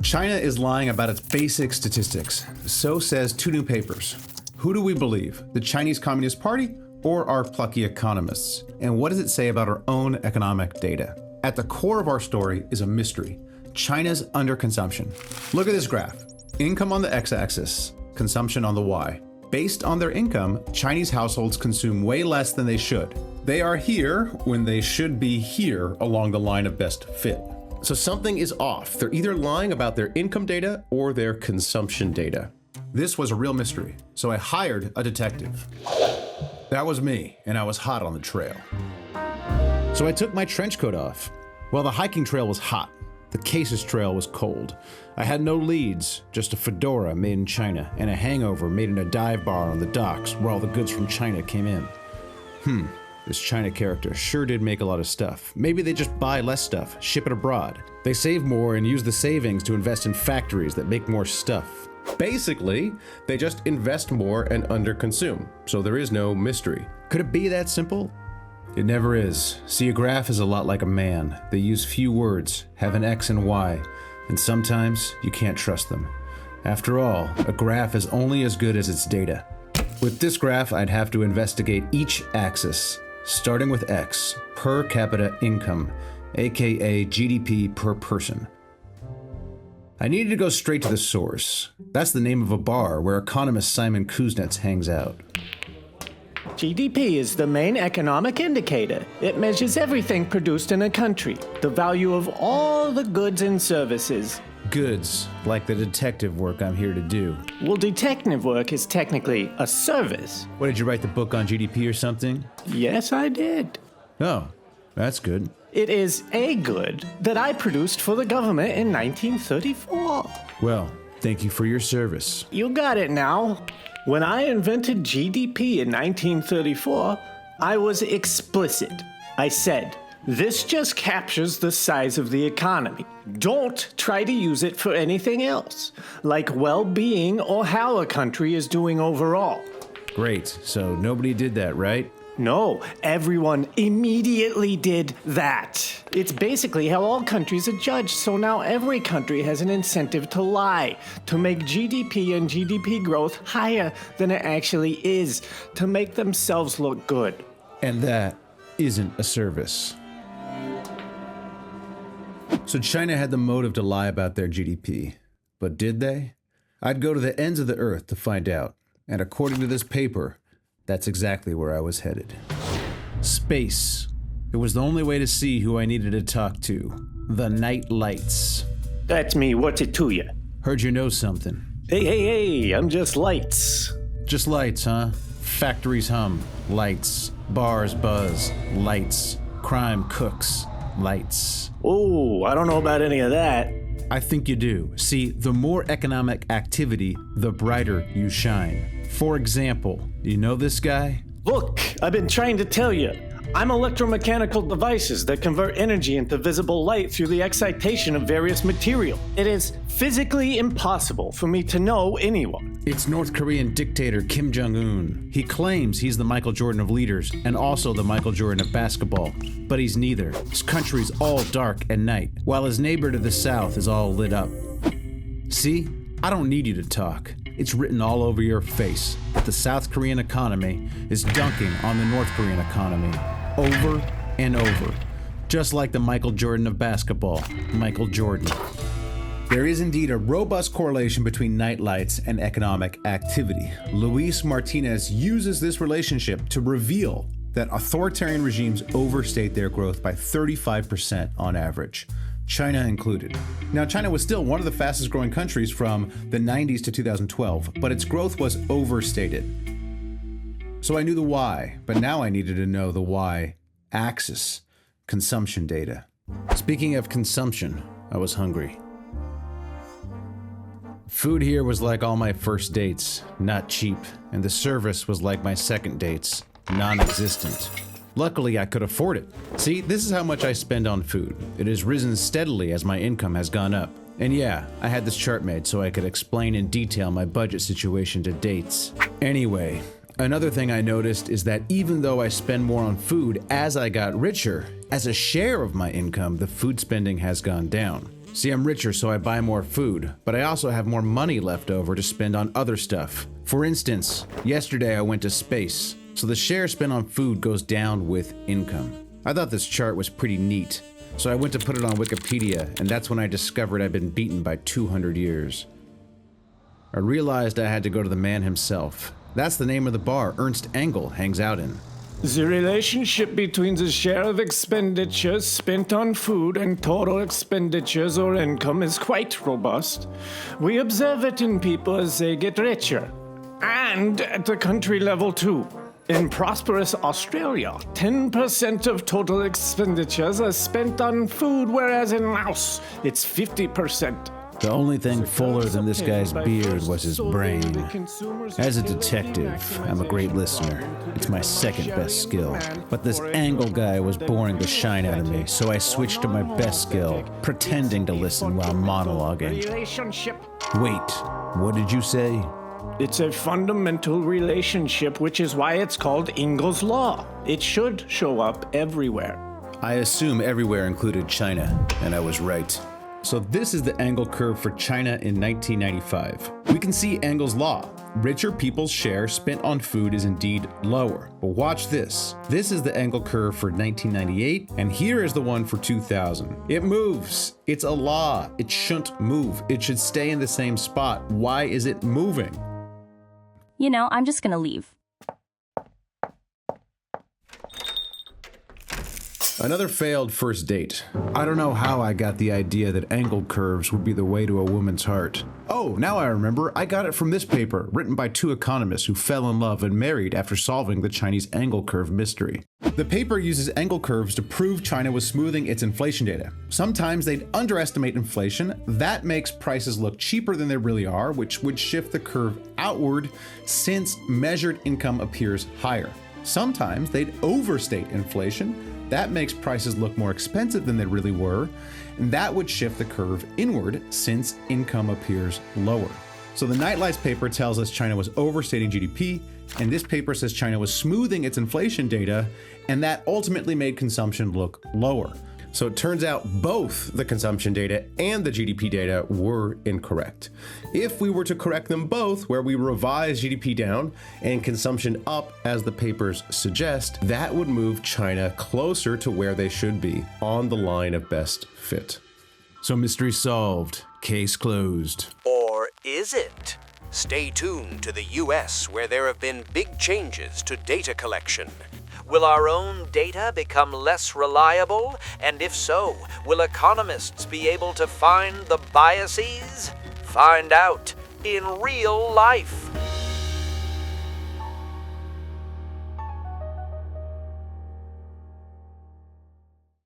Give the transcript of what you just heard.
China is lying about its basic statistics. So says two new papers. Who do we believe? The Chinese Communist Party or our plucky economists? And what does it say about our own economic data? At the core of our story is a mystery: China's underconsumption. Look at this graph. Income on the x-axis, consumption on the y. Based on their income, Chinese households consume way less than they should. They are here when they should be here along the line of best fit. So something is off. They're either lying about their income data or their consumption data. This was a real mystery, so I hired a detective. That was me, and I was hot on the trail. So I took my trench coat off. Well, the hiking trail was hot. The Cases Trail was cold. I had no leads, just a fedora made in China and a hangover made in a dive bar on the docks where all the goods from China came in. This China character sure did make a lot of stuff. Maybe they just buy less stuff, ship it abroad. They save more and use the savings to invest in factories that make more stuff. Basically, they just invest more and underconsume, so there is no mystery. Could it be that simple? It never is. See, a graph is a lot like a man. They use few words, have an X and Y, and sometimes you can't trust them. After all, a graph is only as good as its data. With this graph, I'd have to investigate each axis, starting with X, per capita income, aka GDP per person. I needed to go straight to the source. That's the name of a bar where economist Simon Kuznets hangs out. GDP is the main economic indicator. It measures everything produced in a country, the value of all the goods and services. Goods, like the detective work I'm here to do. Well, detective work is technically a service. What, did you write the book on GDP or something? Yes, I did. Oh, that's good. It is a good that I produced for the government in 1934. Well, thank you for your service. You got it now. When I invented GDP in 1934, I was explicit. I said, this just captures the size of the economy. Don't try to use it for anything else, like well-being or how a country is doing overall. Great, so nobody did that, right? No, everyone immediately did that. It's basically how all countries are judged, so now every country has an incentive to lie, to make GDP and GDP growth higher than it actually is, to make themselves look good. And that isn't a service. So China had the motive to lie about their GDP. But did they? I'd go to the ends of the earth to find out. And according to this paper, that's exactly where I was headed. Space. It was the only way to see who I needed to talk to. The nightlights. That's me, what's it to you? Heard you know something. Hey, I'm just lights. Just lights, huh? Factories hum. Lights. Bars buzz. Lights. Crime cooks. Lights. Oh, I don't know about any of that. I think you do. See, the more economic activity, the brighter you shine. For example, you know this guy? Look, I've been trying to tell you. I'm electromechanical devices that convert energy into visible light through the excitation of various material. It is physically impossible for me to know anyone. It's North Korean dictator Kim Jong-un. He claims he's the Michael Jordan of leaders and also the Michael Jordan of basketball, but he's neither. His country's all dark at night, while his neighbor to the south is all lit up. See? I don't need you to talk. It's written all over your face that the South Korean economy is dunking on the North Korean economy over and over, just like the Michael Jordan of basketball, Michael Jordan. There is indeed a robust correlation between nightlights and economic activity. Luis Martinez uses this relationship to reveal that authoritarian regimes overstate their growth by 35% on average, China included. Now, China was still one of the fastest growing countries from the 90s to 2012, but its growth was overstated. So I knew the why, but now I needed to know the why axis, consumption data. Speaking of consumption, I was hungry. Food here was like all my first dates, not cheap, and the service was like my second dates, non-existent. Luckily, I could afford it. See, this is how much I spend on food. It has risen steadily as my income has gone up. And yeah, I had this chart made so I could explain in detail my budget situation to dates. Anyway, another thing I noticed is that even though I spend more on food as I got richer, as a share of my income, the food spending has gone down. See, I'm richer, so I buy more food, but I also have more money left over to spend on other stuff. For instance, yesterday I went to space, so the share spent on food goes down with income. I thought this chart was pretty neat, so I went to put it on Wikipedia, and that's when I discovered I'd been beaten by 200 years. I realized I had to go to the man himself. That's the name of the bar Ernst Engel hangs out in. The relationship between the share of expenditures spent on food and total expenditures or income is quite robust. We observe it in people as they get richer. And at the country level too. In prosperous Australia, 10% of total expenditures are spent on food, whereas in Laos, it's 50%. The only thing fuller than this guy's beard was his brain. As a detective, I'm a great listener. It's my second best skill. But this Engel guy was boring the shine out of me, so I switched to my best skill, pretending to listen while monologuing. Wait, what did you say? It's a fundamental relationship, which is why it's called Engel's Law. It should show up everywhere. I assume everywhere included China, and I was right. So this is the Engel curve for China in 1995. We can see Engel's law. Richer people's share spent on food is indeed lower. But watch this. This is the Engel curve for 1998, and here is the one for 2000. It moves. It's a law. It shouldn't move. It should stay in the same spot. Why is it moving? You know, I'm just gonna leave. Another failed first date. I don't know how I got the idea that Engel curves would be the way to a woman's heart. Oh, now I remember. I got it from this paper, written by two economists who fell in love and married after solving the Chinese Engel curve mystery. The paper uses Engel curves to prove China was smoothing its inflation data. Sometimes they'd underestimate inflation. That makes prices look cheaper than they really are, which would shift the curve outward since measured income appears higher. Sometimes they'd overstate inflation. That makes prices look more expensive than they really were, and that would shift the curve inward since income appears lower. So the Nightlights paper tells us China was overstating GDP, and this paper says China was smoothing its inflation data, and that ultimately made consumption look lower. So it turns out both the consumption data and the GDP data were incorrect. If we were to correct them both, where we revise GDP down and consumption up as the papers suggest, that would move China closer to where they should be, on the line of best fit. So mystery solved, case closed. Or is it? Stay tuned to the US, where there have been big changes to data collection. Will our own data become less reliable? And if so, will economists be able to find the biases? Find out in real life.